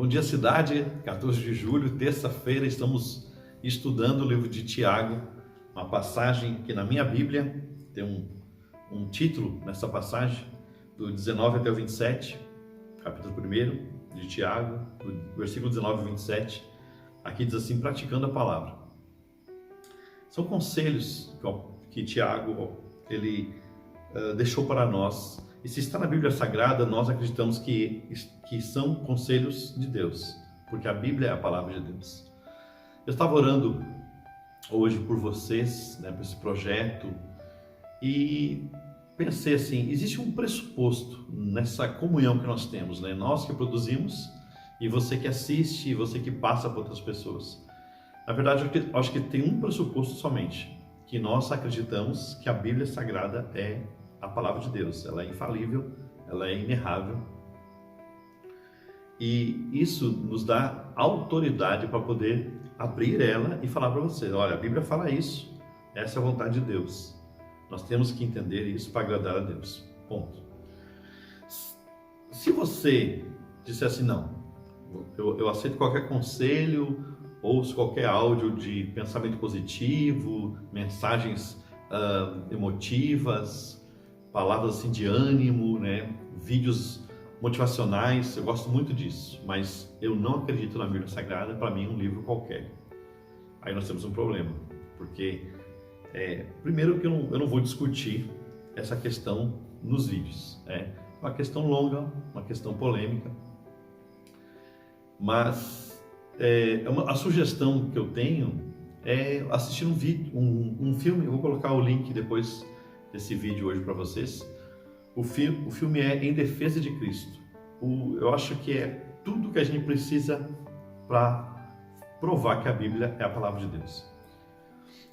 Bom dia, cidade. 14 de julho, terça-feira, estamos estudando o livro de Tiago, uma passagem que na minha Bíblia tem um título nessa passagem, do 19 até o 27, capítulo 1 de Tiago, do versículo 19 ao 27. Aqui diz assim: praticando a palavra. São conselhos que Tiago ele deixou para nós. E se está na Bíblia Sagrada, nós acreditamos que são conselhos de Deus, porque a Bíblia é a palavra de Deus. Eu estava orando hoje por vocês, por esse projeto, e pensei assim: existe um pressuposto nessa comunhão que nós temos, nós que produzimos, e você que assiste, e você que passa para outras pessoas. Na verdade, eu acho que tem um pressuposto somente, que nós acreditamos que a Bíblia Sagrada é a palavra de Deus. Ela é infalível, ela é inerrável, e isso nos dá autoridade para poder abrir ela e falar para você: olha, a Bíblia fala isso, essa é a vontade de Deus, nós temos que entender isso para agradar a Deus, ponto. Se você disser assim: não, eu aceito qualquer conselho, ouço qualquer áudio de pensamento positivo, mensagens emotivas, palavras assim de ânimo, vídeos motivacionais, eu gosto muito disso, mas eu não acredito na Bíblia Sagrada, para mim é um livro qualquer. Aí nós temos um problema, porque primeiro que eu não vou discutir essa questão nos vídeos, é uma questão longa, uma questão polêmica, mas a sugestão que eu tenho é assistir um vídeo, um filme. Eu vou colocar o link depois desse vídeo hoje para vocês. O filme é Em Defesa de Cristo. Eu acho que é tudo que a gente precisa para provar que a Bíblia é a palavra de Deus.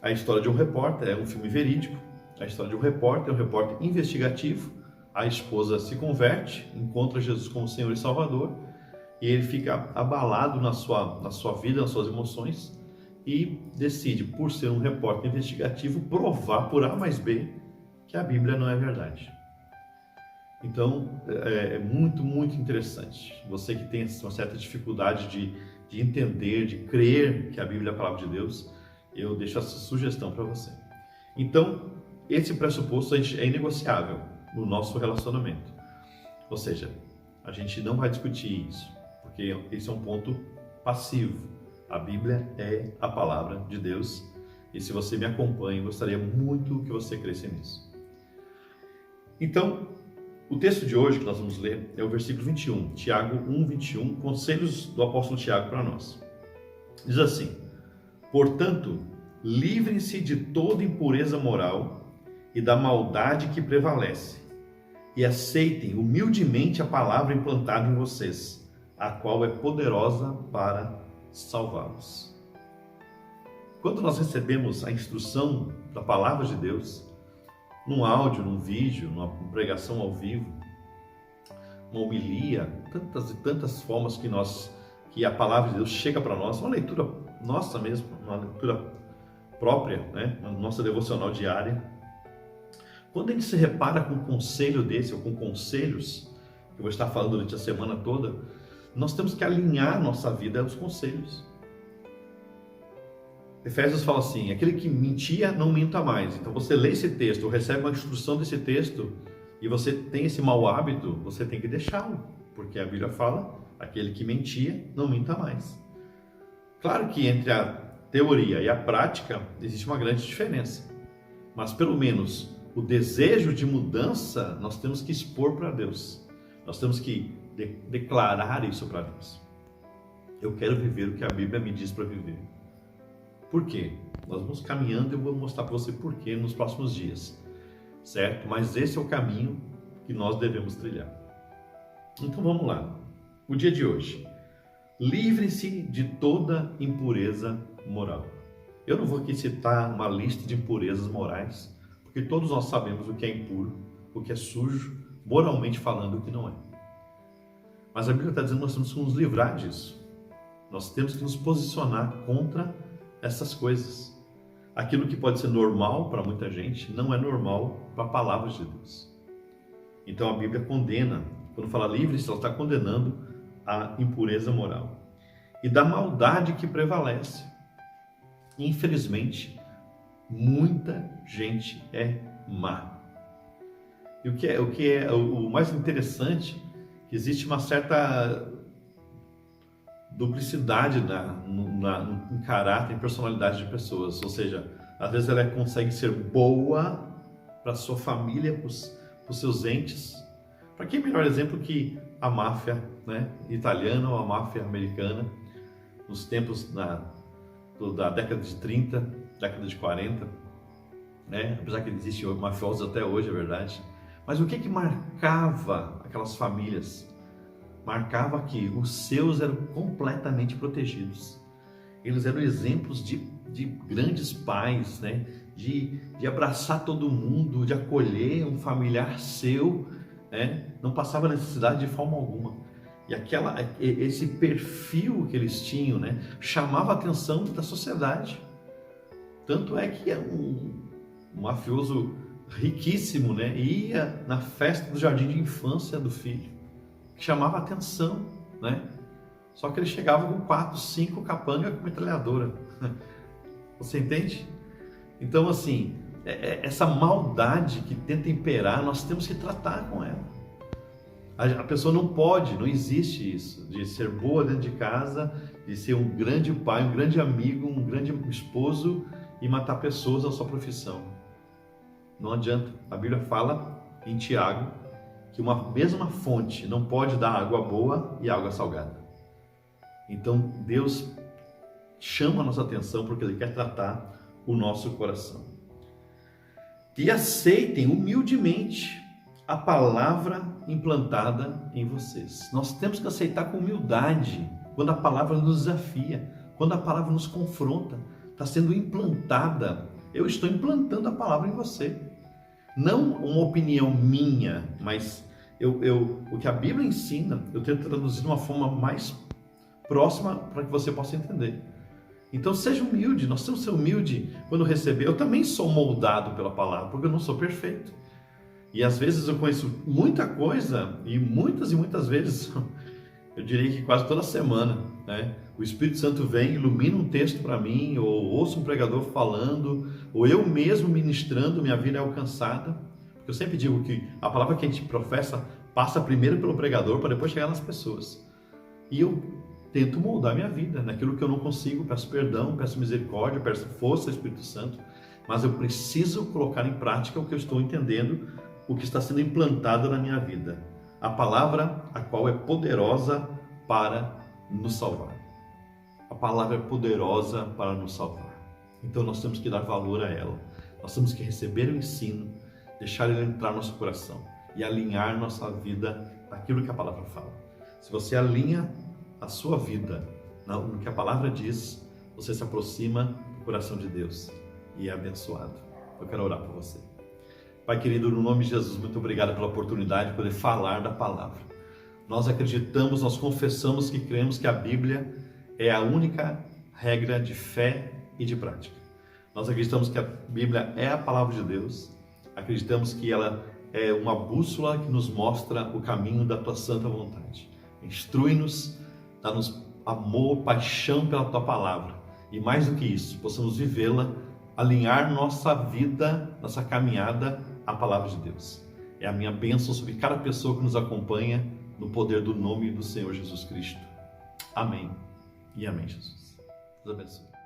A história de um repórter, é um filme verídico. A história de um repórter investigativo. A esposa se converte, encontra Jesus como Senhor e Salvador, e ele fica abalado na sua vida, nas suas emoções, e decide, por ser um repórter investigativo, provar por A mais B que a Bíblia não é verdade. Então, é muito, muito interessante. Você que tem uma certa dificuldade de entender, de crer que a Bíblia é a palavra de Deus, eu deixo essa sugestão para você. Então, esse pressuposto é inegociável no nosso relacionamento. Ou seja, a gente não vai discutir isso, porque esse é um ponto passivo. A Bíblia é a palavra de Deus, e se você me acompanha, eu gostaria muito que você cresça nisso. Então, o texto de hoje que nós vamos ler é o versículo 21, Tiago 1, 21, conselhos do apóstolo Tiago para nós. Diz assim: portanto, livrem-se de toda impureza moral e da maldade que prevalece, e aceitem humildemente a palavra implantada em vocês, a qual é poderosa para salvá-los. Quando nós recebemos a instrução da palavra de Deus, num áudio, num vídeo, numa pregação ao vivo, uma homilia, tantas e tantas formas que a palavra de Deus chega para nós, uma leitura nossa mesmo, uma leitura própria, na nossa devocional diária. Quando a gente se repara com um conselho desse, ou com conselhos, que eu vou estar falando durante a semana toda, nós temos que alinhar nossa vida aos conselhos. Efésios fala assim: aquele que mentia, não minta mais. Então você lê esse texto, recebe uma instrução desse texto, e você tem esse mau hábito, você tem que deixá-lo, porque a Bíblia fala: aquele que mentia, não minta mais. Claro que entre a teoria e a prática existe uma grande diferença, mas pelo menos o desejo de mudança nós temos que expor para Deus, nós temos que declarar isso para Deus. Eu quero viver o que a Bíblia me diz para viver. Por quê? Nós vamos caminhando e eu vou mostrar para você por quê nos próximos dias, certo? Mas esse é o caminho que nós devemos trilhar. Então vamos lá. O dia de hoje: livre-se de toda impureza moral. Eu não vou aqui citar uma lista de impurezas morais, porque todos nós sabemos o que é impuro, o que é sujo, moralmente falando, o que não é. Mas a Bíblia está dizendo que nós temos que nos livrar disso. Nós temos que nos posicionar contra essas coisas. Aquilo que pode ser normal para muita gente não é normal para a palavra de Deus. Então a Bíblia condena, quando fala livre, ela está condenando a impureza moral e da maldade que prevalece. Infelizmente, muita gente é má. E o que é o mais interessante, que existe uma certa duplicidade em caráter, em personalidade de pessoas. Ou seja, às vezes ela consegue ser boa para sua família, para os seus entes. Para que melhor exemplo que a máfia, né, italiana ou a máfia americana, nos tempos da década de 30, década de 40, né? Apesar que existem mafiosos até hoje, é verdade. Mas o que marcava aquelas famílias? Marcava que os seus eram completamente protegidos. Eles eram exemplos de grandes pais, né? De abraçar todo mundo, de acolher um familiar seu, né? Não passava necessidade de forma alguma. E esse perfil que eles tinham, né, chamava a atenção da sociedade. Tanto é que um mafioso riquíssimo, né, ia na festa do jardim de infância do filho, que chamava a atenção, né? Só que ele chegava com 4, 5 capangas com metralhadora. Você entende? Então, assim, essa maldade que tenta imperar, nós temos que tratar com ela. A pessoa não existe isso, de ser boa dentro de casa, de ser um grande pai, um grande amigo, um grande esposo e matar pessoas na sua profissão. Não adianta. A Bíblia fala em Tiago que uma mesma fonte não pode dar água boa e água salgada. Então Deus chama a nossa atenção porque Ele quer tratar o nosso coração. E aceitem humildemente a palavra implantada em vocês. Nós temos que aceitar com humildade quando a palavra nos desafia, quando a palavra nos confronta, está sendo implantada. Eu estou implantando a palavra em você. Não uma opinião minha, mas o que a Bíblia ensina, eu tento traduzir de uma forma mais próxima para que você possa entender. Então seja humilde, nós temos que ser humilde quando receber. Eu também sou moldado pela palavra, porque eu não sou perfeito. E às vezes eu conheço muita coisa, e muitas vezes, eu diria que quase toda semana, né? O Espírito Santo vem, ilumina um texto para mim, ou ouço um pregador falando, ou eu mesmo ministrando, minha vida é alcançada. Porque eu sempre digo que a palavra que a gente professa passa primeiro pelo pregador para depois chegar nas pessoas. E eu tento moldar minha vida naquilo que eu não consigo, peço perdão, peço misericórdia, peço força ao Espírito Santo, mas eu preciso colocar em prática o que eu estou entendendo, o que está sendo implantado na minha vida. A palavra, a qual é poderosa para nos salvar. A palavra é poderosa para nos salvar. Então nós temos que dar valor a ela. Nós temos que receber o ensino, deixar ele entrar no nosso coração e alinhar nossa vida naquilo que a palavra fala. Se você alinha a sua vida no que a palavra diz, você se aproxima do coração de Deus e é abençoado. Eu quero orar por você. Pai querido, no nome de Jesus, muito obrigado pela oportunidade de poder falar da palavra. Nós acreditamos, nós confessamos que cremos que a Bíblia é a única regra de fé e de prática. Nós acreditamos que a Bíblia é a palavra de Deus, acreditamos que ela é uma bússola que nos mostra o caminho da tua santa vontade. Instrui-nos, dá-nos amor, paixão pela tua palavra e mais do que isso, possamos vivê-la, alinhar nossa vida, nossa caminhada à palavra de Deus. É a minha bênção sobre cada pessoa que nos acompanha no poder do nome do Senhor Jesus Cristo. Amém e amém, Jesus. Deus abençoe.